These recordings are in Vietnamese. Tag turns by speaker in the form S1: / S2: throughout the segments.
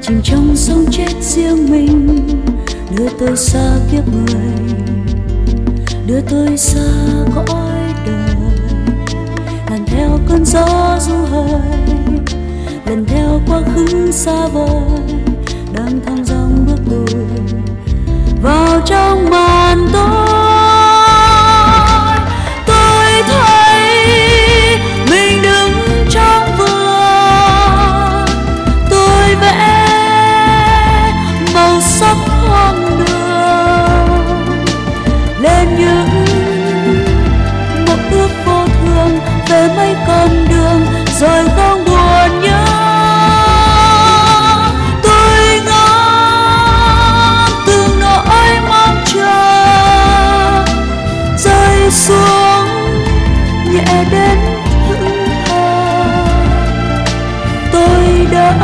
S1: chìm trong sống chết riêng mình, đưa tôi xa kiếp người, đưa tôi xa cõi đời. Lần theo cơn gió du hơi, lần theo quá khứ xa vời, đang thong dong bước lùi vào trong màn tối. Tôi thấy mình đứng trong vườn, tôi vẽ màu sắc hoang đường lên những một ước vô thường về mấy con đường rồi không buồn nhớ. Tôi ngỡ từng nỗi mong chờ rơi xuống nhẹ đến hững hờ. Tôi đã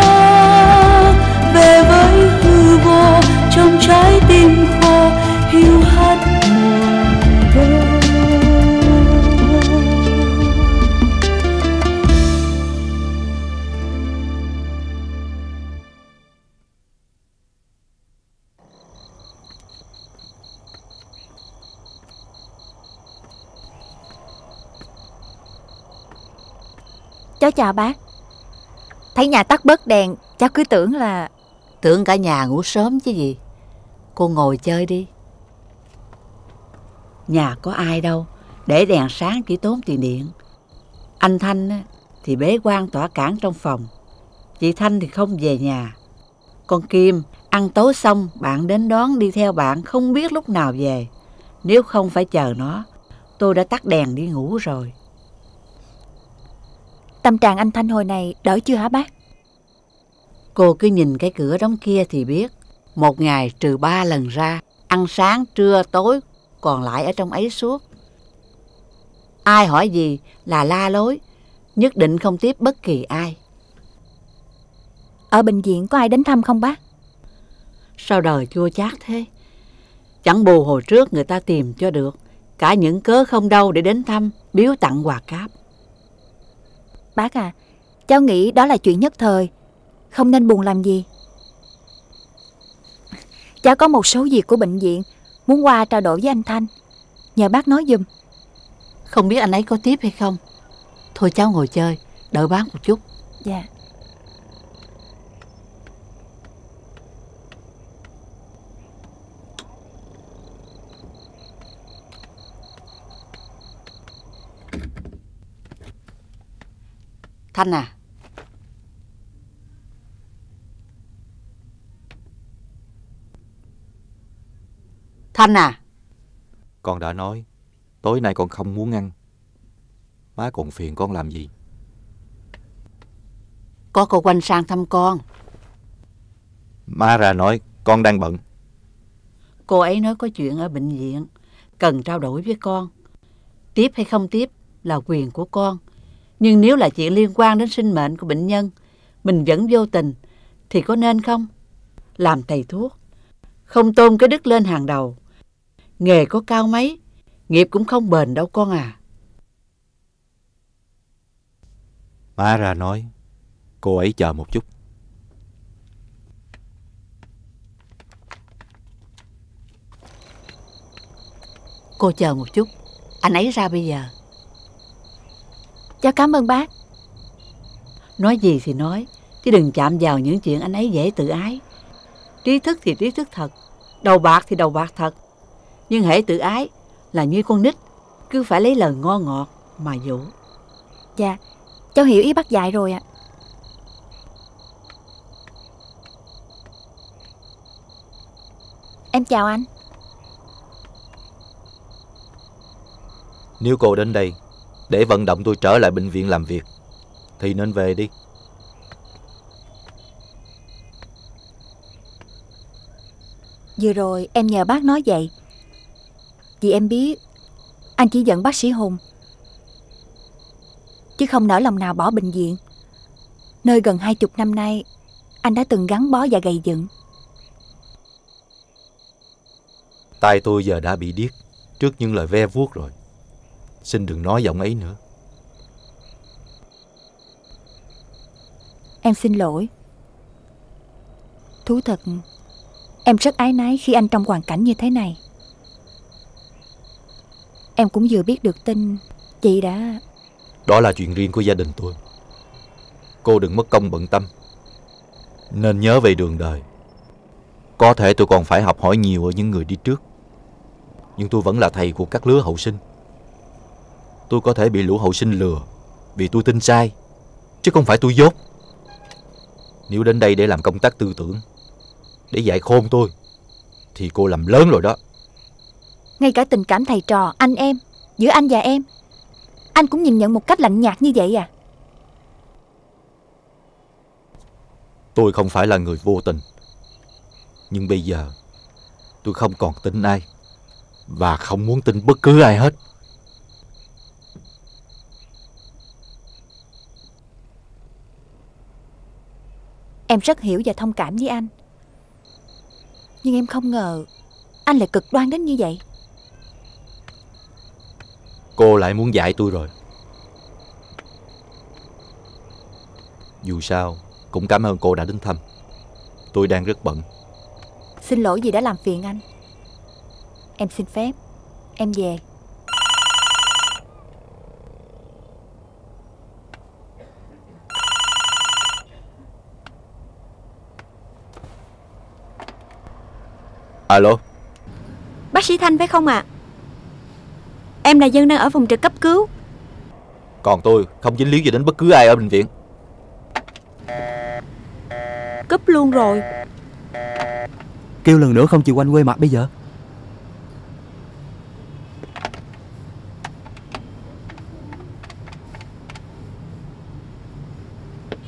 S1: về với hư vô trong trái tim khô hiu hắt mùa đông.
S2: Cháu chào bác. Thấy nhà tắt bớt đèn, cháu cứ tưởng là...
S3: Tưởng cả nhà ngủ sớm chứ gì. Cô ngồi chơi đi. Nhà có ai đâu, để đèn sáng chỉ tốn tiền điện. Anh Thanh thì bế quan tỏa cảng trong phòng, chị Thanh thì không về nhà. Con Kim ăn tối xong bạn đến đón đi theo bạn không biết lúc nào về. Nếu không phải chờ nó, tôi đã tắt đèn đi ngủ rồi.
S2: Tâm trạng anh Thanh hồi này đỡ chưa hả bác?
S3: Cô cứ nhìn cái cửa đóng kia thì biết. Một ngày trừ 3 lần ra, ăn sáng, trưa, tối, còn lại ở trong ấy suốt. Ai hỏi gì là la lối, nhất định không tiếp bất kỳ ai.
S2: Ở bệnh viện có ai đến thăm không bác?
S3: Sao đời chua chát thế? Chẳng bù hồi trước người ta tìm cho được cả những cớ không đâu để đến thăm, biếu tặng quà cáp.
S2: Bác à, cháu nghĩ đó là chuyện nhất thời, không nên buồn làm gì. Cháu có một số việc của bệnh viện muốn qua trao đổi với anh Thanh, nhờ bác nói giùm.
S3: Không biết anh ấy có tiếp hay không. Thôi cháu ngồi chơi, đợi bác một chút.
S2: Dạ.
S3: Thanh à. Thanh à.
S4: Con đã nói tối nay con không muốn ăn. Má còn phiền con làm gì?
S3: Có cô Quanh sang thăm con.
S4: Má ra nói con đang bận.
S3: Cô ấy nói có chuyện ở bệnh viện, cần trao đổi với con. Tiếp hay không tiếp là quyền của con. Nhưng nếu là chuyện liên quan đến sinh mệnh của bệnh nhân, mình vẫn vô tình, thì có nên không? Làm thầy thuốc, không tôn cái đức lên hàng đầu. Nghề có cao mấy, nghiệp cũng không bền đâu con à.
S4: Má ra nói cô ấy chờ một chút.
S3: Cô chờ một chút, anh ấy ra bây giờ.
S2: Cháu cảm ơn bác.
S3: Nói gì thì nói, chứ đừng chạm vào những chuyện anh ấy dễ tự ái. Trí thức thì trí thức thật, đầu bạc thì đầu bạc thật. Nhưng hễ tự ái là như con nít, cứ phải lấy lời ngon ngọt mà dụ.
S2: Dạ, cháu hiểu ý bác dạy rồi ạ. Em chào anh.
S4: Nếu cô đến đây để vận động tôi trở lại bệnh viện làm việc thì nên về đi.
S2: Vừa rồi em nhờ bác nói vậy vì em biết anh chỉ giận bác sĩ Hùng, chứ không nỡ lòng nào bỏ bệnh viện, nơi gần 20 năm nay anh đã từng gắn bó và gầy dựng.
S4: Tai tôi giờ đã bị điếc trước những lời ve vuốt rồi. Xin đừng nói giọng ấy nữa.
S2: Em xin lỗi. Thú thật, em rất áy náy khi anh trong hoàn cảnh như thế này. Em cũng vừa biết được tin chị đã...
S4: Đó là chuyện riêng của gia đình tôi. Cô đừng mất công bận tâm. Nên nhớ về đường đời. Có thể tôi còn phải học hỏi nhiều ở những người đi trước, nhưng tôi vẫn là thầy của các lứa hậu sinh. Tôi có thể bị lũ hậu sinh lừa vì tôi tin sai, chứ không phải tôi dốt. Nếu đến đây để làm công tác tư tưởng, để dạy khôn tôi, thì cô làm lớn rồi đó.
S2: Ngay cả tình cảm thầy trò, anh em, giữa anh và em, anh cũng nhìn nhận một cách lạnh nhạt như vậy à?
S4: Tôi không phải là người vô tình, nhưng bây giờ tôi không còn tin ai, và không muốn tin bất cứ ai hết.
S2: Em rất hiểu và thông cảm với anh, nhưng em không ngờ anh lại cực đoan đến như vậy.
S4: Cô lại muốn dạy tôi rồi. Dù sao cũng cảm ơn cô đã đến thăm. Tôi đang rất bận.
S2: Xin lỗi vì đã làm phiền anh. Em xin phép, em về.
S4: Alo.
S5: Bác sĩ Thanh phải không ạ? Em là dân đang ở phòng trực cấp cứu.
S4: Còn tôi không dính líu gì đến bất cứ ai ở bệnh viện.
S5: Cúp luôn rồi.
S6: Kêu lần nữa không chịu quanh quay mặt bây giờ.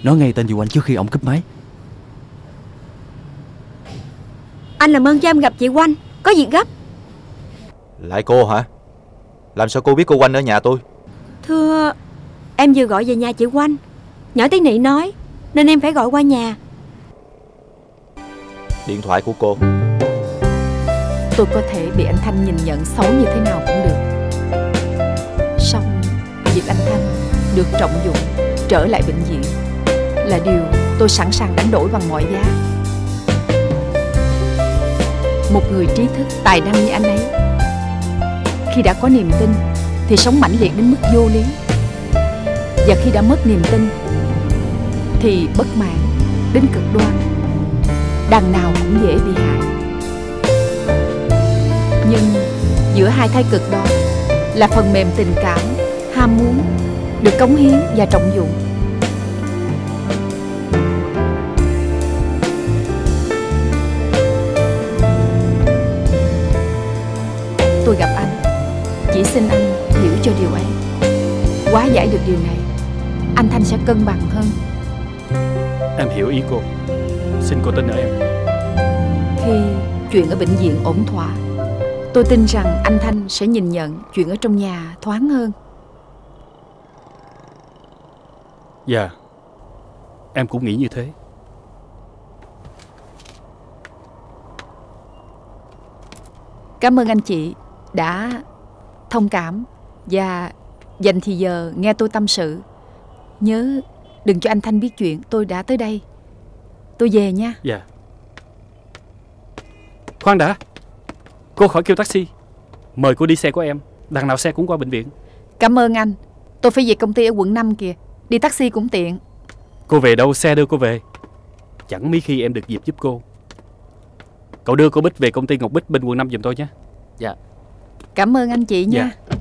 S6: Nói ngay tên chị Oanh trước khi ổng cúp máy.
S5: Anh làm ơn cho em gặp chị Oanh, có việc gấp.
S4: Lại cô hả? Làm sao cô biết cô Oanh ở nhà tôi?
S5: Thưa, em vừa gọi về nhà chị Oanh. Nhỏ tiếng Nị nói, nên em phải gọi qua nhà.
S4: Điện thoại của cô.
S7: Tôi có thể bị anh Thanh nhìn nhận xấu như thế nào cũng được. Song việc anh Thanh được trọng dụng trở lại bệnh viện là điều tôi sẵn sàng đánh đổi bằng mọi giá. Một người trí thức, tài năng như anh ấy, khi đã có niềm tin thì sống mãnh liệt đến mức vô lý. Và khi đã mất niềm tin thì bất mãn đến cực đoan. Đằng nào cũng dễ bị hại. Nhưng giữa hai thái cực đó là phần mềm tình cảm, ham muốn được cống hiến và trọng dụng. Tôi gặp anh chỉ xin anh hiểu cho điều ấy. Hóa giải được điều này, anh Thanh sẽ cân bằng hơn.
S8: Em hiểu ý cô. Xin cô tin ở em.
S7: Khi chuyện ở bệnh viện ổn thỏa, tôi tin rằng anh Thanh sẽ nhìn nhận chuyện ở trong nhà thoáng hơn.
S8: Dạ, em cũng nghĩ như thế.
S7: Cảm ơn anh chị đã thông cảm và dành thì giờ nghe tôi tâm sự. Nhớ đừng cho anh Thanh biết chuyện tôi đã tới đây. Tôi về nha.
S8: Dạ. Khoan đã. Cô khỏi kêu taxi. Mời cô đi xe của em. Đằng nào xe cũng qua bệnh viện.
S7: Cảm ơn anh. Tôi phải về công ty ở quận 5 kìa. Đi taxi cũng tiện.
S8: Cô về đâu xe đưa cô về. Chẳng mấy khi em được dịp giúp cô. Cậu đưa cô Bích về công ty Ngọc Bích bên quận 5 giùm tôi nhé. Dạ.
S7: Cảm ơn anh chị nha.
S8: Dạ.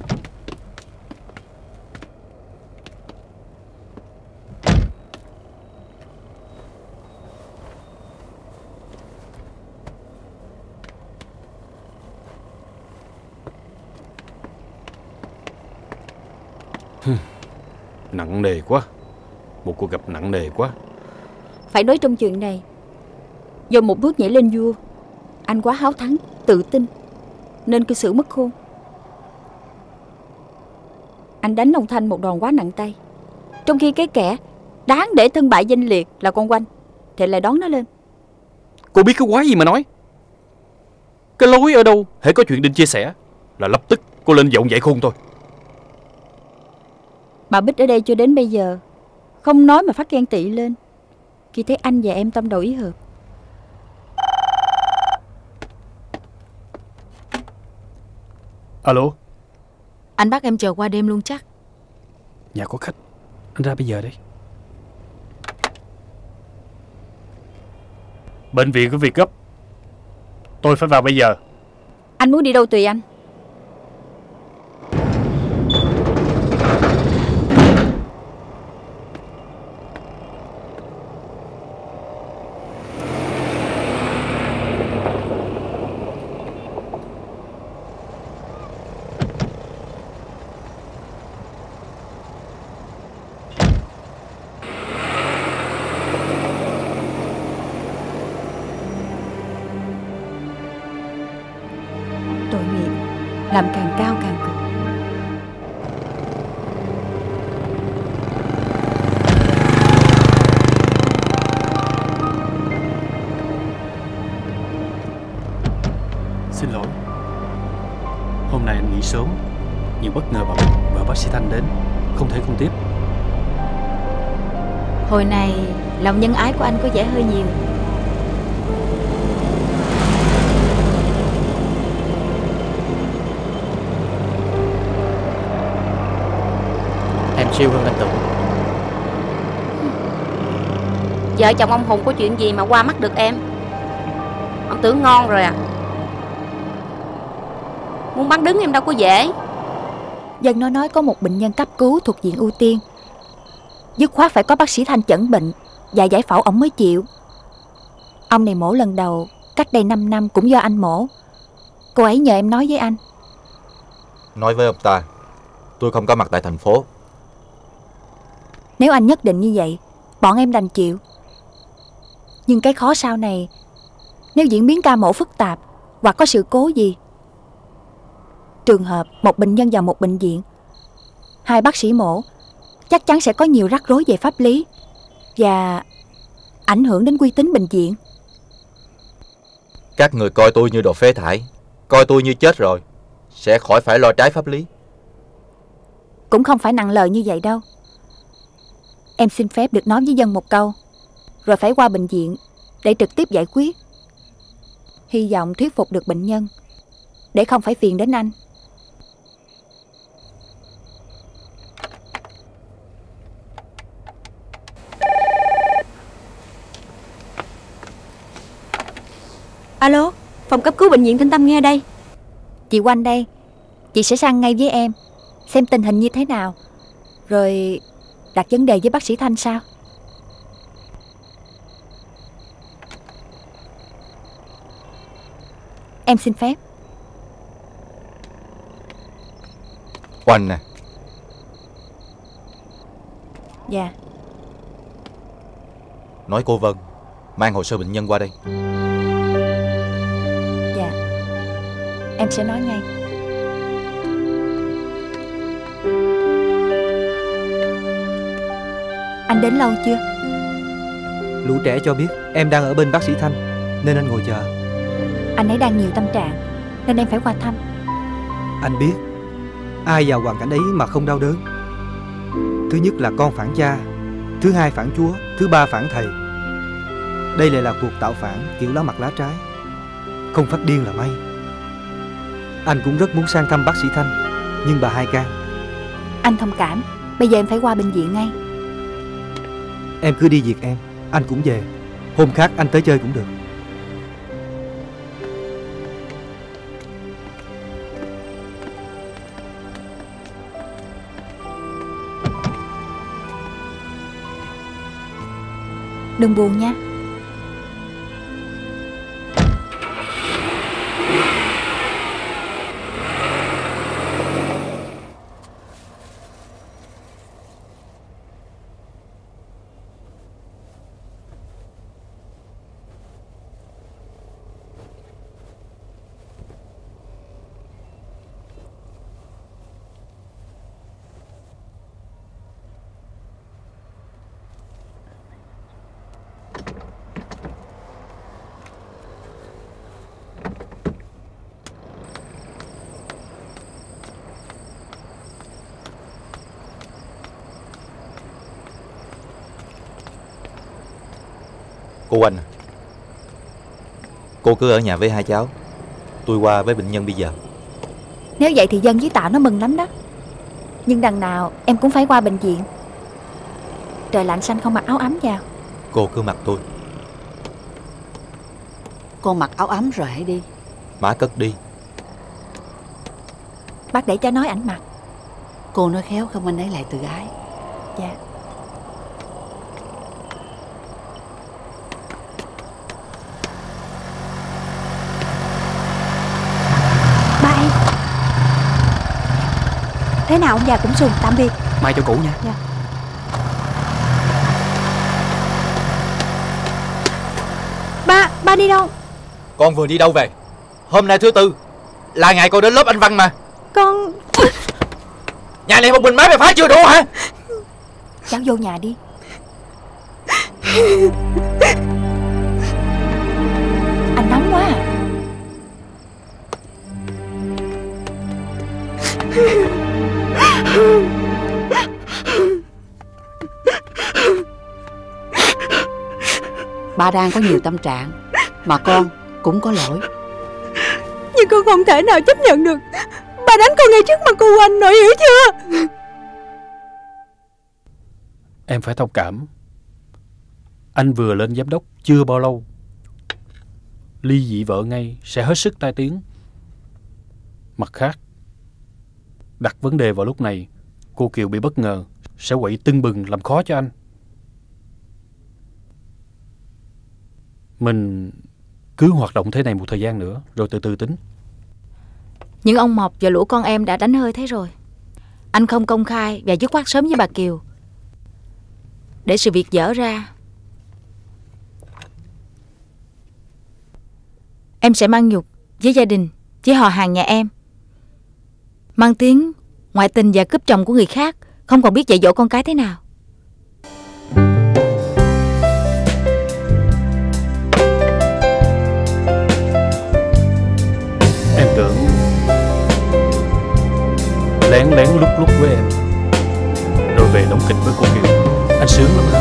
S8: Nặng nề quá. Một cuộc gặp nặng nề quá.
S5: Phải nói trong chuyện này, do một bước nhảy lên vua, anh quá háo thắng, tự tin, nên cư xử mất khôn. Anh đánh ông Thanh một đòn quá nặng tay, trong khi cái kẻ đáng để thân bại danh liệt là con Oanh thì lại đón nó lên.
S8: Cô biết cái quái gì mà nói. Cái lối ở đâu hễ có chuyện định chia sẻ là lập tức cô lên giọng dạy khôn tôi.
S5: Bà Bích ở đây cho đến bây giờ không nói mà phát ghen tị lên khi thấy anh và em tâm đầu ý hợp.
S8: Alo.
S7: Anh bắt em chờ qua đêm luôn chắc.
S8: Nhà có khách. Anh ra bây giờ đây. Bệnh viện có việc gấp. Tôi phải vào bây giờ.
S5: Anh muốn đi đâu tùy anh.
S2: Tội nghiệp làm càng cao càng cực.
S8: Xin lỗi. Hôm nay anh nghỉ sớm, nhưng bất ngờ bà bác sĩ Thanh đến, không thể không tiếp.
S5: Hồi này lòng nhân ái của anh có vẻ hơi nhiều.
S6: Em siêu hơn anh tưởng.
S5: Vợ chồng ông Hùng có chuyện gì mà qua mắt được em? Ông tưởng ngon rồi à. Muốn bắn đứng em đâu có dễ.
S2: Dân nó nói có một bệnh nhân cấp cứu thuộc diện ưu tiên, dứt khoát phải có bác sĩ Thanh chẩn bệnh và giải phẫu ổng mới chịu. Ông này mổ lần đầu cách đây 5 năm cũng do anh mổ. Cô ấy nhờ em nói với anh.
S4: Nói với ông ta tôi không có mặt tại thành phố.
S2: Nếu anh nhất định như vậy, bọn em đành chịu. Nhưng cái khó sau này, nếu diễn biến ca mổ phức tạp hoặc có sự cố gì, trường hợp một bệnh nhân vào một bệnh viện, 2 bác sĩ mổ, chắc chắn sẽ có nhiều rắc rối về pháp lý và ảnh hưởng đến uy tín bệnh viện.
S4: Các người coi tôi như đồ phế thải, coi tôi như chết rồi, sẽ khỏi phải lo trái pháp lý.
S2: Cũng không phải nặng lời như vậy đâu. Em xin phép được nói với Dân một câu, rồi phải qua bệnh viện để trực tiếp giải quyết. Hy vọng thuyết phục được bệnh nhân, để không phải phiền đến anh.
S5: Alo, phòng cấp cứu bệnh viện Thanh Tâm nghe đây.
S2: Chị Oanh đây. Chị sẽ sang ngay với em, xem tình hình như thế nào, rồi đặt vấn đề với bác sĩ Thanh sao. Em xin phép.
S4: Oanh nè.
S2: Dạ.
S4: Nói cô Vân mang hồ sơ bệnh nhân qua đây.
S2: Dạ, em sẽ nói ngay. Anh đến lâu chưa?
S6: Lũ trẻ cho biết em đang ở bên bác sĩ Thanh, nên anh ngồi chờ.
S2: Anh ấy đang nhiều tâm trạng, nên em phải qua thăm.
S6: Anh biết, ai vào hoàn cảnh ấy mà không đau đớn. Thứ nhất là con phản cha, thứ hai phản Chúa, thứ ba phản thầy. Đây lại là cuộc tạo phản kiểu lá mặt lá trái. Không phát điên là may. Anh cũng rất muốn sang thăm bác sĩ Thanh, nhưng bà hai can.
S2: Anh thông cảm, bây giờ em phải qua bệnh viện ngay.
S6: Em cứ đi việc em, anh cũng về. Hôm khác anh tới chơi cũng được.
S2: Đừng buồn nha.
S4: Cô Oanh à, cô cứ ở nhà với hai cháu, tôi qua với bệnh nhân bây giờ.
S2: Nếu vậy thì Dân với Tạo nó mừng lắm đó. Nhưng đằng nào em cũng phải qua bệnh viện. Trời lạnh xanh không mặc áo ấm vào.
S4: Cô cứ mặc tôi.
S3: Con mặc áo ấm rồi hãy đi.
S4: Má cất đi.
S2: Bác để cho nói ảnh mặc.
S3: Cô nói khéo không anh ấy lại tự ái.
S2: Dạ. Ba em. Thế nào ông già cũng sùng. Tạm biệt.
S8: Mai cho cũ nha.
S2: Dạ. Ba đi đâu?
S4: Con vừa đi đâu về? Hôm nay thứ Tư là ngày con đến lớp Anh văn mà.
S2: Con...
S4: Nhà này một mình má mày phá chưa đủ hả?
S2: Cháu vô nhà đi. Anh nóng quá à.
S3: Ba đang có nhiều tâm trạng, mà con cũng có lỗi.
S5: Nhưng con không thể nào chấp nhận được ba đánh con ngay trước mặt cô Anh, nội hiểu chưa?
S8: Em phải thông cảm. Anh vừa lên giám đốc chưa bao lâu, ly dị vợ ngay sẽ hết sức tai tiếng. Mặt khác, đặt vấn đề vào lúc này, cô Kiều bị bất ngờ sẽ quậy tưng bừng làm khó cho anh. Mình cứ hoạt động thế này một thời gian nữa rồi từ từ tính.
S5: Những ông Mộc và lũ con em đã đánh hơi thế rồi. Anh không công khai và dứt khoát sớm với bà Kiều, để sự việc dở ra. Em sẽ mang nhục với gia đình, với họ hàng nhà em. Mang tiếng ngoại tình và cướp chồng của người khác, không còn biết dạy dỗ con cái thế nào.
S8: Em tưởng lén lén lúc lúc với em, rồi về đóng kịch với cô Kiều, anh sướng lắm hả?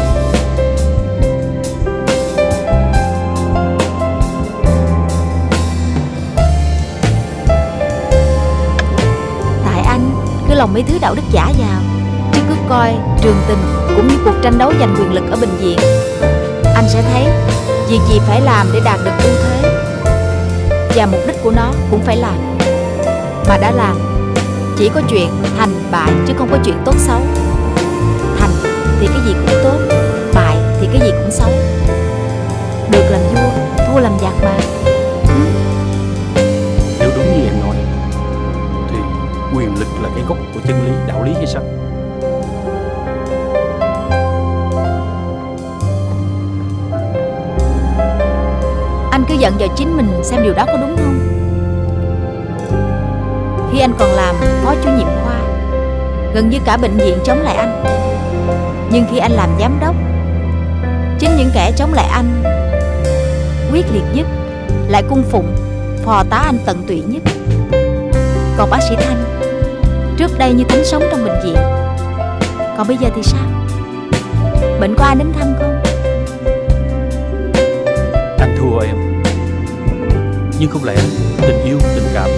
S5: Tại anh cứ lòng mấy thứ đạo đức giả vào, chứ cứ coi trường tình cũng như cuộc tranh đấu giành quyền lực ở bệnh viện. Anh sẽ thấy việc gì phải làm để đạt được ưu thế, và mục đích của nó cũng phải làm. Mà đã làm, chỉ có chuyện thành bại chứ không có chuyện tốt xấu. Thành thì cái gì cũng tốt, bại thì cái gì cũng xấu. Được làm vua, thua làm giặc mà.
S8: Nếu đúng như em nói thì quyền lực là cái gốc của chân lý, đạo lý hay sao?
S5: Anh cứ giận vào chính mình xem điều đó có đúng không? Khi anh còn làm phó chủ nhiệm khoa, gần như cả bệnh viện chống lại anh. Nhưng khi anh làm giám đốc, chính những kẻ chống lại anh quyết liệt nhất lại cung phụng phò tá anh tận tụy nhất. Còn bác sĩ Thanh, trước đây như thánh sống trong bệnh viện, còn bây giờ thì sao? Bệnh có ai đến thăm không?
S8: Anh thua em. Nhưng không lẽ tình yêu, tình cảm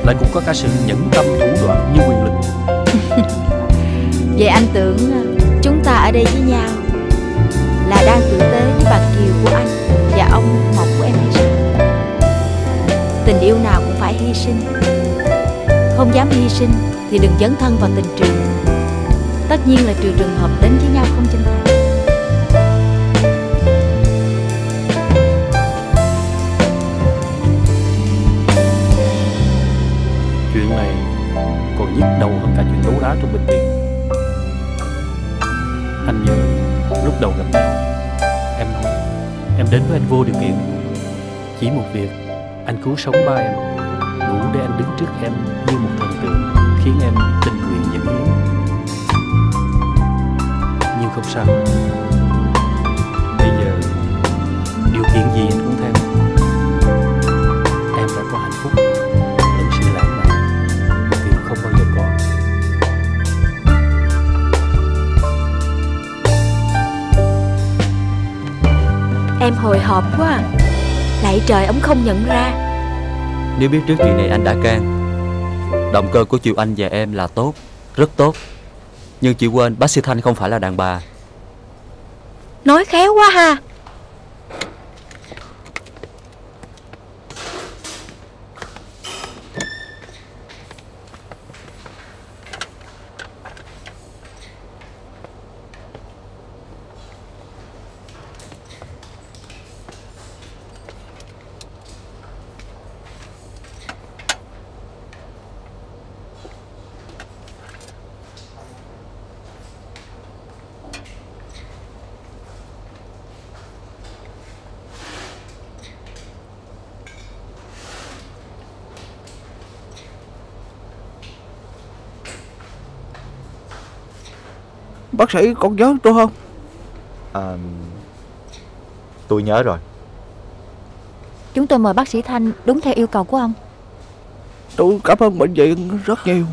S8: lại cũng có cả sự nhẫn tâm thủ đoạn như quyền lực?
S5: Vậy anh tưởng chúng ta ở đây với nhau là đang tử tế với bà Kiều của anh và ông Mộc của em hay sao? Tình yêu nào cũng phải hy sinh. Không dám hy sinh thì đừng dấn thân vào tình trường. Tất nhiên là trừ trường hợp đến với nhau không chân thành.
S8: Chuyện này còn nhức đầu hơn cả chuyện đấu đá trong bệnh viện. Anh nhớ lúc đầu gặp nhau, em nói em đến với anh vô điều kiện. Chỉ một việc, anh cứu sống ba em, đủ để anh đứng trước em như một thần tượng, khiến em tình nguyện nhận hiến. Nhưng không sao. Bây giờ điều kiện gì anh cũng theo. Em đã có hạnh phúc lẫn sự lãng mạn mà Kiều không bao giờ có.
S5: Em hồi hộp quá à. Lạy trời, ông không nhận ra.
S4: Nếu biết trước chuyện này anh đã can
S9: Động cơ của Kiều Anh và em là tốt, rất tốt. Nhưng chị quên bác sĩ Thanh không phải là đàn bà.
S2: Nói khéo quá ha.
S10: Bác sĩ còn nhớ tôi không?
S4: Tôi nhớ rồi.
S2: Chúng tôi mời bác sĩ Thanh đúng theo yêu cầu của ông.
S10: Tôi cảm ơn bệnh viện rất nhiều.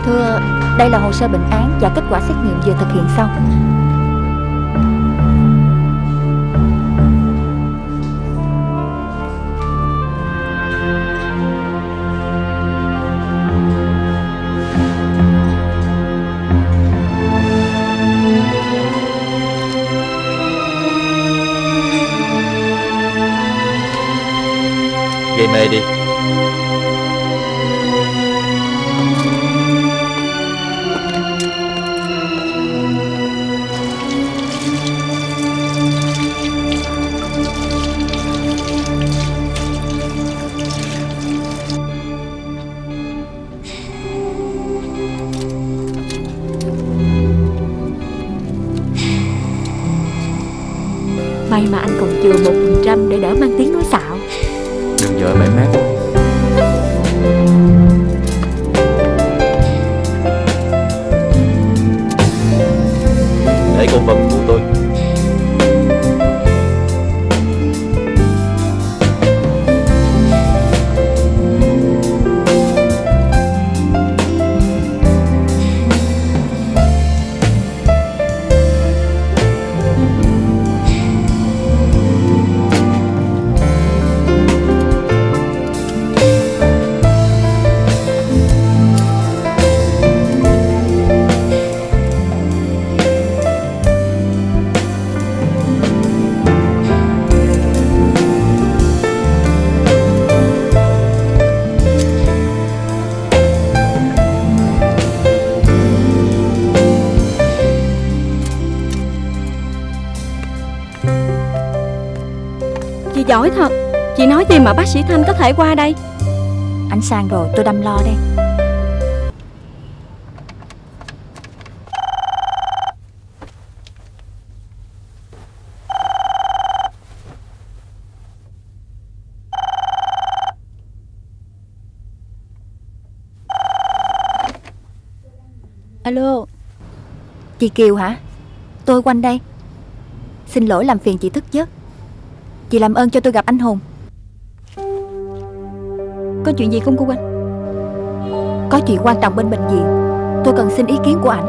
S2: Thưa, đây là hồ sơ bệnh án và kết quả xét nghiệm vừa thực hiện xong.
S4: Gây mê đi.
S2: May mà anh còn chừa 1% để đỡ mang tiếng nói xạo.
S9: Đừng vợ mẹ mát.
S4: Để cô Vân phụ tôi.
S11: Chị giỏi thật. Chị nói gì mà bác sĩ Thanh có thể qua đây?
S2: Anh sang rồi, tôi đâm lo đây. Alo. Chị Kiều hả? Tôi quanh đây. Xin lỗi làm phiền chị thức giấc. Chị làm ơn cho tôi gặp anh Hùng.
S11: Có chuyện gì không cô anh?
S2: Có chuyện quan trọng bên bệnh viện. Tôi cần xin ý kiến của ảnh.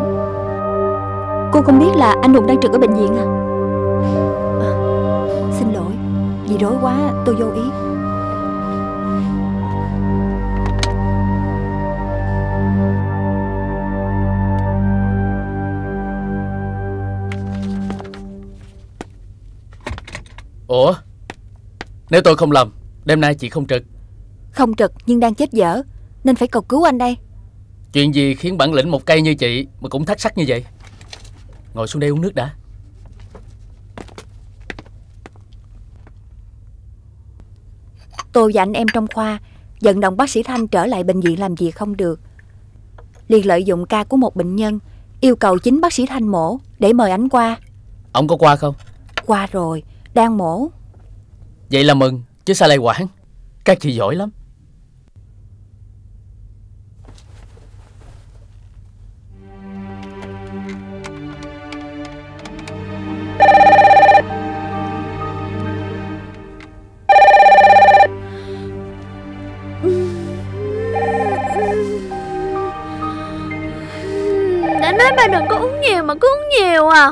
S11: Cô không biết là anh Hùng đang trực ở bệnh viện à?
S2: Xin lỗi, vì rối quá tôi vô ý.
S8: Ủa, nếu tôi không lầm, đêm nay chị không trực.
S2: Không trực nhưng đang chết dở, nên phải cầu cứu anh đây.
S8: Chuyện gì khiến bản lĩnh một cây như chị mà cũng thất sắc như vậy? Ngồi xuống đây uống nước đã.
S2: Tôi và anh em trong khoa vận động bác sĩ Thanh trở lại bệnh viện làm việc không được, liền lợi dụng ca của một bệnh nhân, yêu cầu chính bác sĩ Thanh mổ để mời ảnh qua.
S8: Ông có qua không?
S2: Qua rồi, đang mổ.
S8: Vậy là mừng, chứ sao lại quản. Các chị giỏi lắm.
S12: Ba đừng có uống nhiều mà cứ uống nhiều à.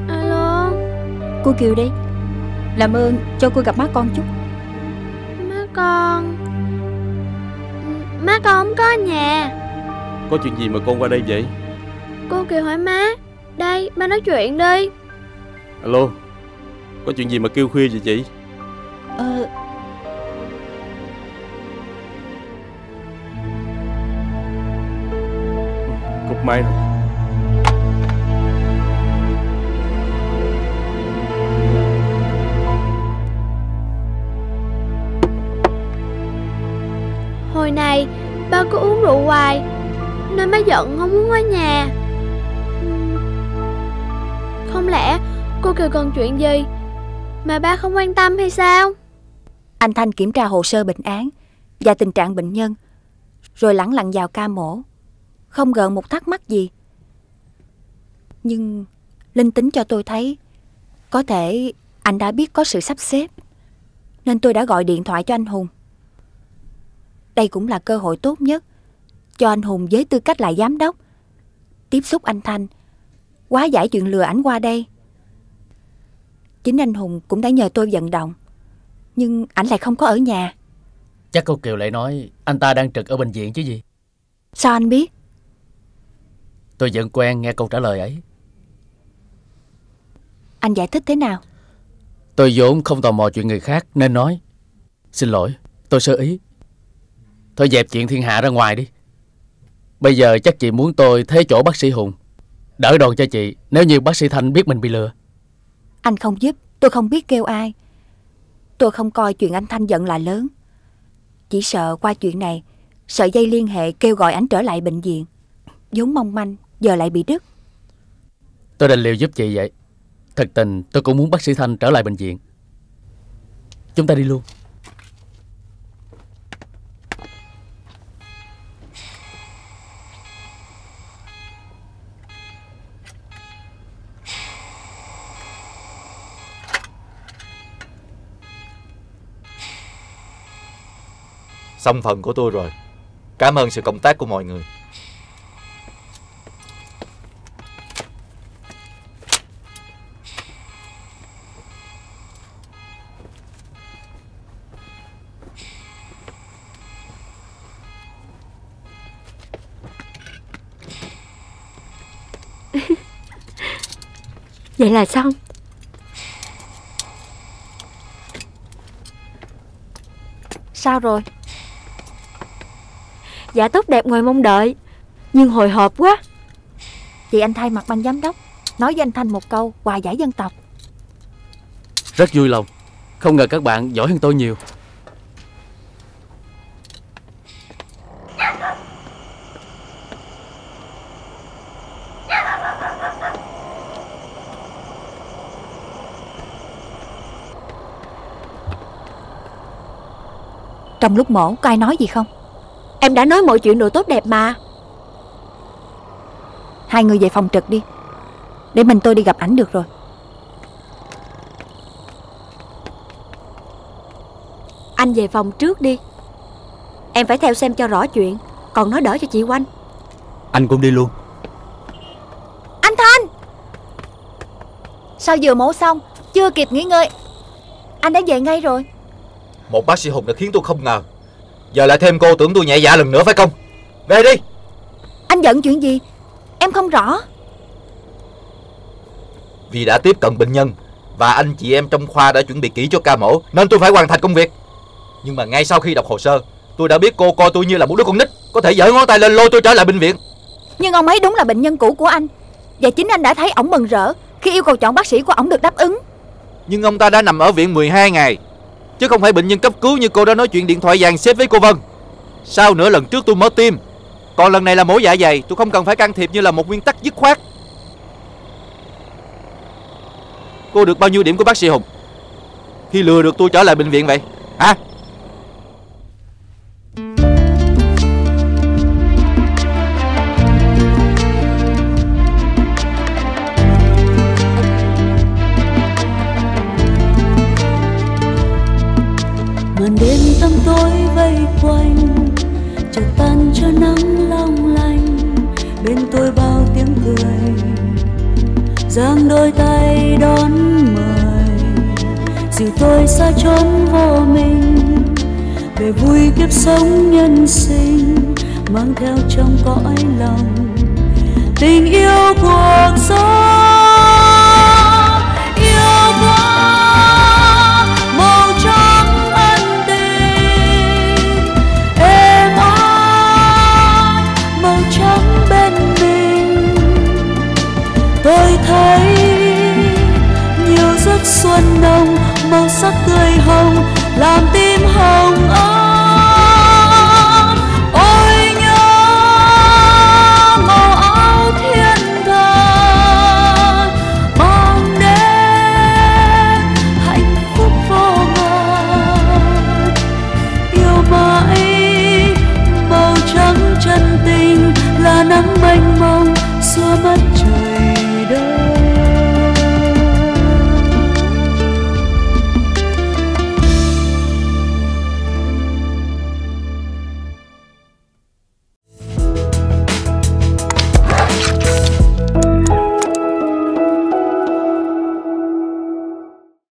S12: Alo.
S2: Cô Kiều đây. Làm ơn cho cô gặp má con chút.
S12: Má con? Má con không có ở nhà.
S13: Có chuyện gì mà con qua đây vậy?
S12: Cô Kiều hỏi má. Đây, ba nói chuyện đi.
S13: Alo. Có chuyện gì mà kêu khuya vậy chị? Cúp máy rồi.
S12: Hồi này ba cứ uống rượu hoài nên má giận không muốn ở nhà. Không lẽ cô Kiều cần chuyện gì mà ba không quan tâm hay sao?
S2: Anh Thanh kiểm tra hồ sơ bệnh án và tình trạng bệnh nhân, rồi lẳng lặng vào ca mổ, không gợn một thắc mắc gì. Nhưng linh tính cho tôi thấy có thể anh đã biết có sự sắp xếp, nên tôi đã gọi điện thoại cho anh Hùng. Đây cũng là cơ hội tốt nhất cho anh Hùng với tư cách là giám đốc tiếp xúc anh Thanh, hóa giải chuyện lừa ảnh qua đây. Chính anh Hùng cũng đã nhờ tôi vận động, nhưng ảnh lại không có ở nhà.
S14: Chắc cô Kiều lại nói anh ta đang trực ở bệnh viện chứ gì.
S2: Sao anh biết?
S14: Tôi vẫn quen nghe câu trả lời ấy.
S2: Anh giải thích thế nào?
S14: Tôi vốn không tò mò chuyện người khác nên nói. Xin lỗi, tôi sơ ý. Thôi dẹp chuyện thiên hạ ra ngoài đi. Bây giờ chắc chị muốn tôi thế chỗ bác sĩ Hùng, đỡ đòn cho chị nếu như bác sĩ Thanh biết mình bị lừa.
S2: Anh không giúp, tôi không biết kêu ai. Tôi không coi chuyện anh Thanh giận là lớn. Chỉ sợ qua chuyện này, sợi dây liên hệ kêu gọi ảnh trở lại bệnh viện vốn mong manh giờ lại bị đứt.
S14: Tôi đành liều giúp chị vậy. Thật tình tôi cũng muốn bác sĩ Thanh trở lại bệnh viện. Chúng ta đi luôn.
S4: Xong phần của tôi rồi. Cảm ơn sự cộng tác của mọi người.
S11: Vậy là xong.
S2: Sao rồi?
S11: Dạ tốt đẹp ngoài mong đợi, nhưng hồi hộp quá.
S2: Chị anh thay mặt ban giám đốc nói với anh Thanh một câu hòa giải dân tộc.
S14: Rất vui lòng. Không ngờ các bạn giỏi hơn tôi nhiều.
S2: Trong lúc mổ có ai nói gì không?
S11: Em đã nói mọi chuyện đều tốt đẹp mà.
S2: Hai người về phòng trực đi, để mình tôi đi gặp ảnh được rồi.
S11: Anh về phòng trước đi. Em phải theo xem cho rõ chuyện, còn nói đỡ cho chị Oanh.
S9: Anh cũng đi luôn.
S2: Anh Thanh! Sao vừa mổ xong chưa kịp nghỉ ngơi anh đã về ngay rồi?
S4: Một bác sĩ Hùng đã khiến tôi không ngờ. Giờ lại thêm cô tưởng tôi nhẹ dạ lần nữa phải không? Về đi.
S2: Anh giận chuyện gì? Em không rõ.
S4: Vì đã tiếp cận bệnh nhân và anh chị em trong khoa đã chuẩn bị kỹ cho ca mổ, nên tôi phải hoàn thành công việc. Nhưng mà ngay sau khi đọc hồ sơ, tôi đã biết cô coi tôi như là một đứa con nít, có thể giở ngón tay lên lôi tôi trở lại bệnh viện.
S2: Nhưng ông ấy đúng là bệnh nhân cũ của anh, và chính anh đã thấy ổng mừng rỡ khi yêu cầu chọn bác sĩ của ổng được đáp ứng.
S4: Nhưng ông ta đã nằm ở viện 12 ngày, chứ không phải bệnh nhân cấp cứu như cô đã nói chuyện điện thoại dàn xếp với cô Vân. Sao nữa, lần trước tôi mổ tim, còn lần này là mổ dạ dày, tôi không cần phải can thiệp như là một nguyên tắc dứt khoát. Cô được bao nhiêu điểm của bác sĩ Hùng khi lừa được tôi trở lại bệnh viện vậy hả?
S1: đêm tăm tối vây quanh, chợt tan cho nắng long lanh. Bên tôi bao tiếng cười, giang đôi tay đón mời, dìu tôi xa chốn vô mình, về vui kiếp sống nhân sinh, mang theo trong cõi lòng tình yêu cuộc sống. Yêu quá màu trắng ân tình, êm ái màu trắng bên mình. Tôi thấy nhiều giấc xuân nồng, màu sắc tươi hồng làm tim hồng ấm. Ôi nhớ màu áo thiên thần, mang đến hạnh phúc vô ngần. Yêu mãi màu trắng chân tình, là nắng mênh mông xua mất trời đất.